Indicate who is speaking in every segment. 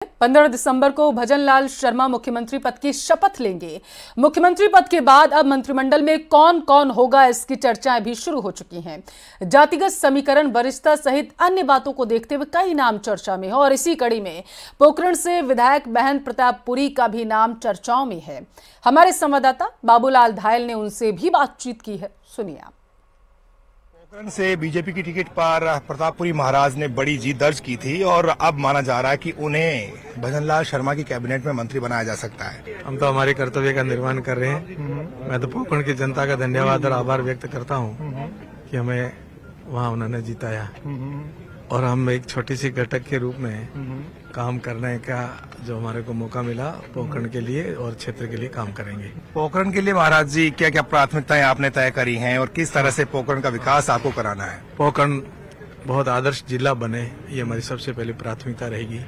Speaker 1: 15 दिसंबर को भजनलाल शर्मा मुख्यमंत्री पद की शपथ लेंगे। मुख्यमंत्री पद के बाद अब मंत्रिमंडल में कौन कौन होगा, इसकी चर्चाएं भी शुरू हो चुकी हैं। जातिगत समीकरण, वरिष्ठता सहित अन्य बातों को देखते हुए कई नाम चर्चा में हैं और इसी कड़ी में पोखरण से विधायक बहन प्रतापपुरी का भी नाम चर्चाओं में है। हमारे संवाददाता बाबूलाल धायल ने उनसे भी बातचीत की है, सुनिए आप।
Speaker 2: पोखरण से बीजेपी की टिकट पर प्रतापपुरी महाराज ने बड़ी जीत दर्ज की थी और अब माना जा रहा है कि उन्हें भजनलाल शर्मा की कैबिनेट में मंत्री बनाया जा सकता है।
Speaker 3: हम तो हमारे कर्तव्य का निर्वहन कर रहे हैं। मैं तो पोखरण की जनता का धन्यवाद और आभार व्यक्त करता हूं कि हमें वहां उन्होंने जिताया और हम एक छोटी सी घटक के रूप में काम करने का जो हमारे को मौका मिला पोखरण के लिए और क्षेत्र के लिए काम करेंगे।
Speaker 2: पोखरण के लिए महाराज जी क्या क्या प्राथमिकताएं आपने तय करी हैं और किस तरह से पोखरण का विकास आपको कराना है?
Speaker 3: पोखरण बहुत आदर्श जिला बने, ये हमारी सबसे पहली प्राथमिकता रहेगी,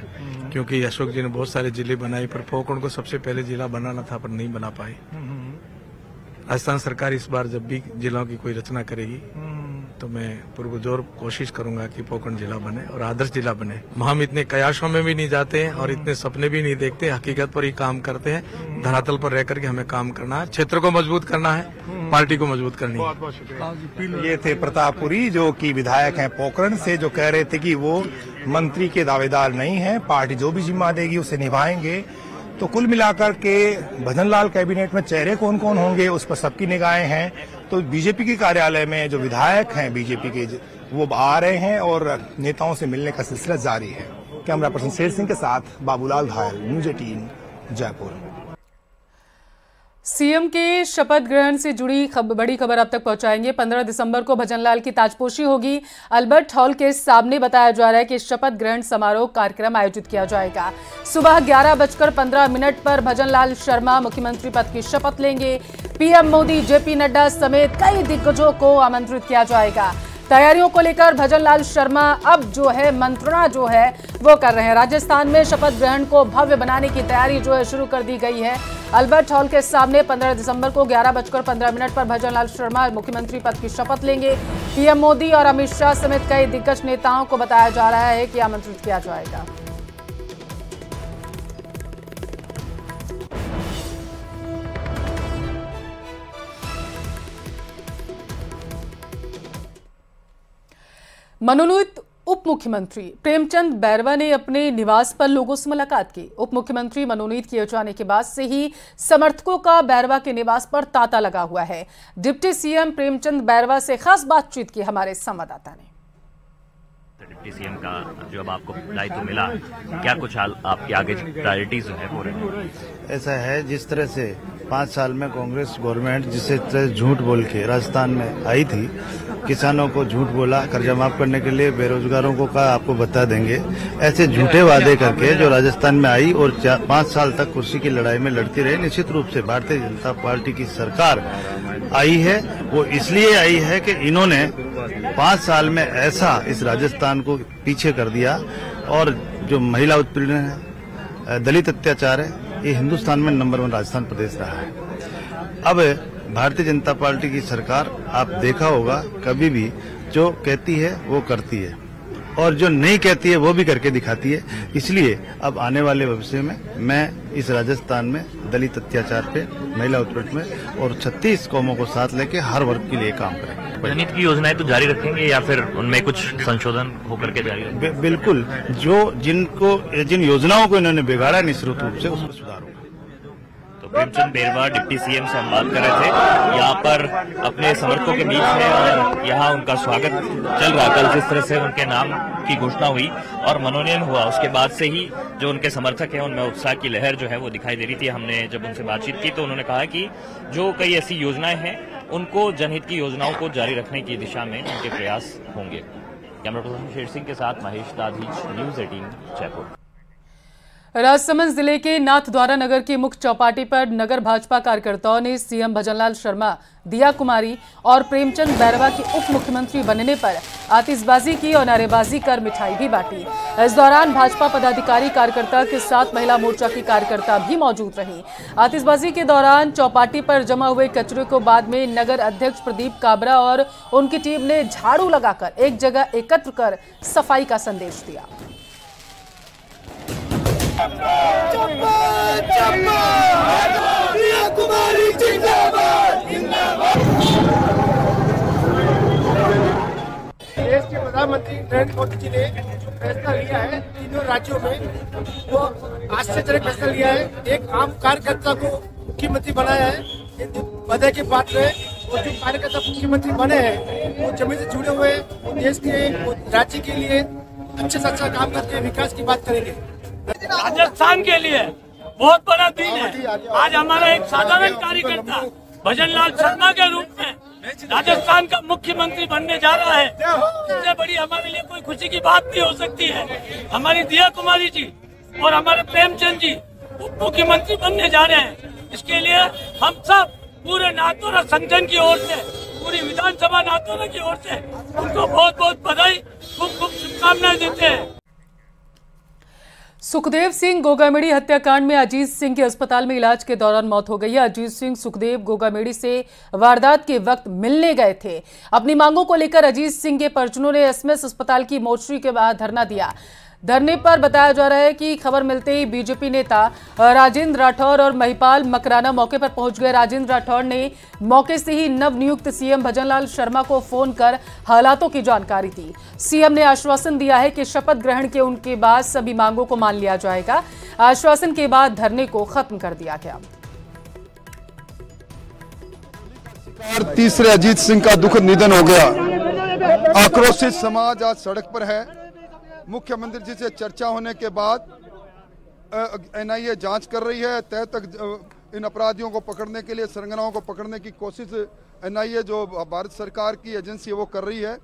Speaker 3: क्योंकि अशोक जी ने बहुत सारे जिले बनाए पर पोखरण को सबसे पहले जिला बनाना था पर नहीं बना पाए। राजस्थान सरकार इस बार जब भी जिलों की कोई रचना करेगी तो मैं पुरजोर कोशिश करूंगा कि पोखरण जिला बने और आदर्श जिला बने। हम इतने कयासों में भी नहीं जाते हैं और इतने सपने भी नहीं देखते, हकीकत पर ही काम करते हैं। धरातल पर रहकर के हमें काम करना है, क्षेत्र को मजबूत करना है, पार्टी को मजबूत करनी है।
Speaker 2: बहुत शुक्रिया। ये थे प्रतापपुरी जो कि विधायक हैं पोखरण से, जो कह रहे थे कि वो मंत्री के दावेदार नहीं है, पार्टी जो भी जिम्मा देगी उसे निभाएंगे। तो कुल मिलाकर के भजनलाल कैबिनेट में चेहरे कौन कौन होंगे उस पर सबकी निगाहें हैं। तो बीजेपी के कार्यालय में जो विधायक हैं बीजेपी के वो आ रहे हैं और नेताओं से मिलने का सिलसिला जारी है। कैमरा पर्सन शेर सिंह के साथ बाबूलाल धायल, न्यूज़ 18 जयपुर।
Speaker 1: सीएम के शपथ ग्रहण से जुड़ी बड़ी खबर अब तक पहुंचाएंगे। 15 दिसंबर को भजनलाल की ताजपोशी होगी। अल्बर्ट हॉल के सामने बताया जा रहा है कि शपथ ग्रहण समारोह कार्यक्रम आयोजित किया जाएगा। सुबह 11:15 पर भजनलाल शर्मा मुख्यमंत्री पद की शपथ लेंगे। पीएम मोदी, जेपी नड्डा समेत कई दिग्गजों को आमंत्रित किया जाएगा। तैयारियों को लेकर भजनलाल शर्मा अब जो है मंत्रणा जो है वो कर रहे हैं। राजस्थान में शपथ ग्रहण को भव्य बनाने की तैयारी जो है शुरू कर दी गई है। अल्बर्ट हॉल के सामने 15 दिसंबर को 11:15 पर भजनलाल शर्मा मुख्यमंत्री पद की शपथ लेंगे। पीएम मोदी और अमित शाह समेत कई दिग्गज नेताओं को बताया जा रहा है कि आमंत्रित किया जाएगा। मनोनीत उप मुख्यमंत्री प्रेमचंद बैरवा ने अपने निवास पर लोगों से मुलाकात की। उप मुख्यमंत्री मनोनीत किए जाने के बाद से ही समर्थकों का बैरवा के निवास पर तांता लगा हुआ है। डिप्टी सीएम प्रेमचंद बैरवा से खास बातचीत की हमारे संवाददाता ने।
Speaker 4: डिप्टी सीएम का जो अब आपको दायित्व मिला, क्या कुछ आपके आगे प्रायोरिटीज जो है वो रहे?
Speaker 5: ऐसा है, जिस तरह से 5 साल में कांग्रेस गवर्नमेंट जिस तरह झूठ बोल के राजस्थान में आई थी, किसानों को झूठ बोला, कर्जा माफ करने के लिए बेरोजगारों को कहा आपको बता देंगे, ऐसे झूठे वादे करके जो राजस्थान में आई और 5 साल तक कुर्सी की लड़ाई में लड़ती रही। निश्चित रूप से भारतीय जनता पार्टी की सरकार आई है, वो इसलिए आई है कि इन्होंने 5 साल में ऐसा इस राजस्थान को पीछे कर दिया और जो महिला उत्पीड़न है, दलित अत्याचार है, ये हिंदुस्तान में नंबर 1 राजस्थान प्रदेश रहा है। अब भारतीय जनता पार्टी की सरकार, आप देखा होगा, कभी भी जो कहती है वो करती है और जो नहीं कहती है वो भी करके दिखाती है। इसलिए अब आने वाले भविष्य में मैं इस राजस्थान में दलित अत्याचार पे, महिला उत्पीड़न में और 36 कौमों को साथ लेके हर वर्ग के लिए काम करेंगे।
Speaker 4: जनहित की योजनाएं तो जारी रखेंगे या फिर उनमें कुछ संशोधन होकर के जारी रखेंगे?
Speaker 5: बिल्कुल, जिन योजनाओं को इन्होंने बिगाड़ा निश्चित रूप से उसको सुधार होगा।
Speaker 4: प्रेमचंद बैरवा डिप्टी सीएम से हम बात कर रहे थे, यहाँ पर अपने समर्थकों के बीच है और यहाँ उनका स्वागत चल रहा। कल जिस तरह से उनके नाम की घोषणा हुई और मनोनयन हुआ, उसके बाद से ही जो उनके समर्थक हैं उनमें उत्साह की लहर जो है वो दिखाई दे रही थी। हमने जब उनसे बातचीत की तो उन्होंने कहा कि जो कई ऐसी योजनाएं हैं उनको, जनहित की योजनाओं को जारी रखने की दिशा में उनके प्रयास होंगे। कैमरा पर्सन शेर सिंह के साथ महेश दाधीच, न्यूज़ 18 जयपुर।
Speaker 1: राजसमंद जिले के नाथद्वारा नगर की मुख्य चौपाटी पर नगर भाजपा कार्यकर्ताओं ने सीएम भजनलाल शर्मा, दिया कुमारी और प्रेमचंद बैरवा के उप मुख्यमंत्री बनने पर आतिशबाजी की और नारेबाजी कर मिठाई भी बांटी। इस दौरान भाजपा पदाधिकारी कार्यकर्ता के साथ महिला मोर्चा की कार्यकर्ता भी मौजूद रही। आतिशबाजी के दौरान चौपाटी पर जमा हुए कचरे को बाद में नगर अध्यक्ष प्रदीप काबरा और उनकी टीम ने झाड़ू लगाकर एक जगह एकत्र कर सफाई का संदेश दिया।
Speaker 6: देश के प्रधानमंत्री नरेंद्र मोदी जी ने जो फैसला लिया है तीनों राज्यों में, वो आश्चर्यजनक फैसला लिया है। एक आम कार्यकर्ता को मुख्यमंत्री बनाया है, बधाई की बात है। और जो कार्यकर्ता मुख्यमंत्री बने हैं वो जमीन से जुड़े हुए, वो देश के, वो राज्य के लिए अच्छे से अच्छा काम करके विकास की बात करेंगे।
Speaker 7: राजस्थान के लिए बहुत बड़ा दिन है। आज हमारा एक साधारण कार्यकर्ता भजनलाल शर्मा के रूप में राजस्थान का मुख्यमंत्री बनने जा रहा है। इससे बड़ी हमारे लिए कोई खुशी की बात नहीं हो सकती है। हमारी दिया कुमारी जी और हमारे प्रेमचंद जी उप मुख्यमंत्री बनने जा रहे हैं। इसके लिए हम सब पूरे नाथद्वारा संगठन की ओर से, पूरी विधानसभा नाथद्वारा की ओर से उनको बहुत बहुत बधाई, खूब खूब शुभकामनाएं देते हैं।
Speaker 1: सुखदेव सिंह गोगामेड़ी हत्याकांड में अजीत सिंह के अस्पताल में इलाज के दौरान मौत हो गई है। अजीत सिंह सुखदेव गोगामेड़ी से वारदात के वक्त मिलने गए थे। अपनी मांगों को लेकर अजीत सिंह के परिजनों ने एसएमएस अस्पताल की मोर्चरी के बाद धरना दिया। धरने पर बताया जा रहा है कि खबर मिलते ही बीजेपी नेता राजेंद्र राठौर और महिपाल मकराना मौके पर पहुंच गए। राजेंद्र राठौर ने मौके से ही नवनियुक्त सीएम भजनलाल शर्मा को फोन कर हालातों की जानकारी दी। सीएम ने आश्वासन दिया है कि शपथ ग्रहण के उनके बाद सभी मांगों को मान लिया जाएगा। आश्वासन के बाद धरने को खत्म कर दिया गया।
Speaker 8: तीसरे अजीत सिंह का दुखद निधन हो गया। आक्रोशित समाज आज सड़क पर है। मुख्यमंत्री जी से चर्चा होने के बाद एनआईए जांच कर रही है। तय तक इन अपराधियों को पकड़ने के लिए, सरगनाओं को पकड़ने की कोशिश एनआईए जो भारत सरकार की एजेंसी है वो कर रही है।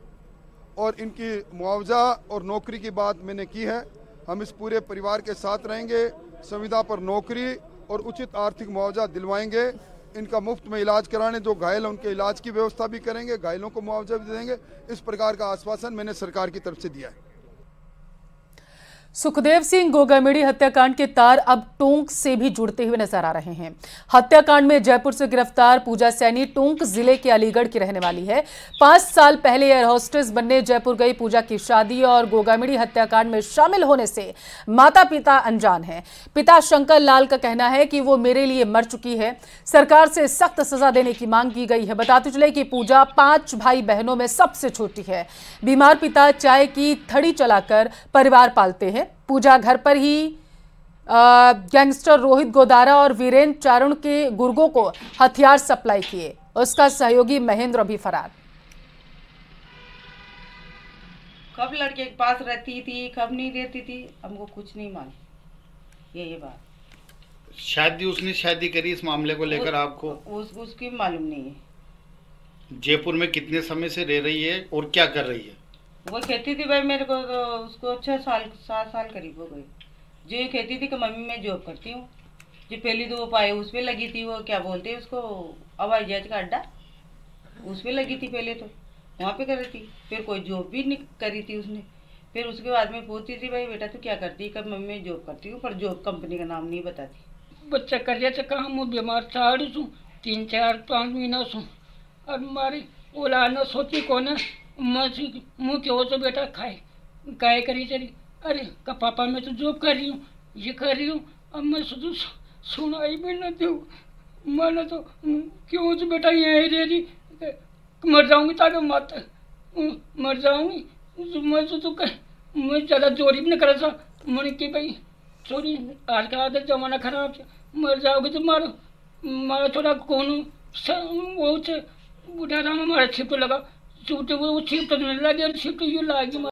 Speaker 8: और इनकी मुआवजा और नौकरी की बात मैंने की है। हम इस पूरे परिवार के साथ रहेंगे। संविदा पर नौकरी और उचित आर्थिक मुआवजा दिलवाएंगे। इनका मुफ्त में इलाज कराने, जो घायल हैं उनके इलाज की व्यवस्था भी करेंगे, घायलों को मुआवजा भी देंगे। इस प्रकार का आश्वासन मैंने सरकार की तरफ से दिया है।
Speaker 1: सुखदेव सिंह गोगामेड़ी हत्याकांड के तार अब टोंक से भी जुड़ते हुए नजर आ रहे हैं। हत्याकांड में जयपुर से गिरफ्तार पूजा सैनी टोंक जिले के अलीगढ़ की रहने वाली है। 5 साल पहले एयर होस्टेस बनने जयपुर गई पूजा की शादी और गोगामेड़ी हत्याकांड में शामिल होने से माता पिता अनजान हैं। पिता शंकर लाल का कहना है कि वो मेरे लिए मर चुकी है। सरकार से सख्त सजा देने की मांग की गई है। बताते चले कि पूजा 5 भाई बहनों में सबसे छोटी है। बीमार पिता चाय की थड़ी चलाकर परिवार पालते हैं। पूजा घर पर ही गैंगस्टर रोहित गोदारा और वीरेंद्र चारण के गुर्गों को हथियार सप्लाई किए। उसका सहयोगी महेंद्र भी फरार।
Speaker 9: कब लड़के के पास रहती थी, कब नहीं रहती थी, हमको कुछ नहीं मालूम। ये बात
Speaker 10: शादी उसने शादी करी, इस मामले को लेकर आपको
Speaker 9: उसकी मालूम नहीं है।
Speaker 10: जयपुर में कितने समय से रह रही है और क्या कर रही है?
Speaker 9: वो कहती थी भाई मेरे को तो उसको 7 साल करीब हो गई। जो ये कहती थी कि मम्मी मैं जॉब करती हूँ। जो पहली तो वो पाए उस पर लगी थी, वो क्या बोलते हैं उसको, हवाई जहाज का अड्डा, उस पर लगी थी। पहले तो वहाँ पे कर रही थी, फिर कोई जॉब भी नहीं करी थी उसने। फिर उसके बाद में पूछती थी भाई बेटा तू क्या करती? कब मम्मी मैं जॉब करती हूँ, पर जॉब कंपनी का नाम नहीं बताती।
Speaker 11: बच्चा कर जाता काम, बीमार था 3-4-5 महीना सु और हमारी ओला न सोची कौन मुँह के हो तो बेटा खाए करी चली। अरे का पापा मैं तो जॉब कर रही हूँ, ये कर रही हूँ, अब मैं शुद्ध सुनाई भी न दूँ। मैंने तो क्यों तो बेटा यहाँ रह रही, मर जाऊँगी ताकि मत मर जाऊँगी। मैं तो मैं ज़्यादा चोरी भी नहीं करा था। मैंने कि भाई चोरी आज का आदत जमाना खराब है, मर जाओगे तो मारो थोड़ा कौन वो बुढ़ा राम हमारा छिप लगा, छूटे वो छिप तो नहीं लगे, छिप तो यूँ लागी।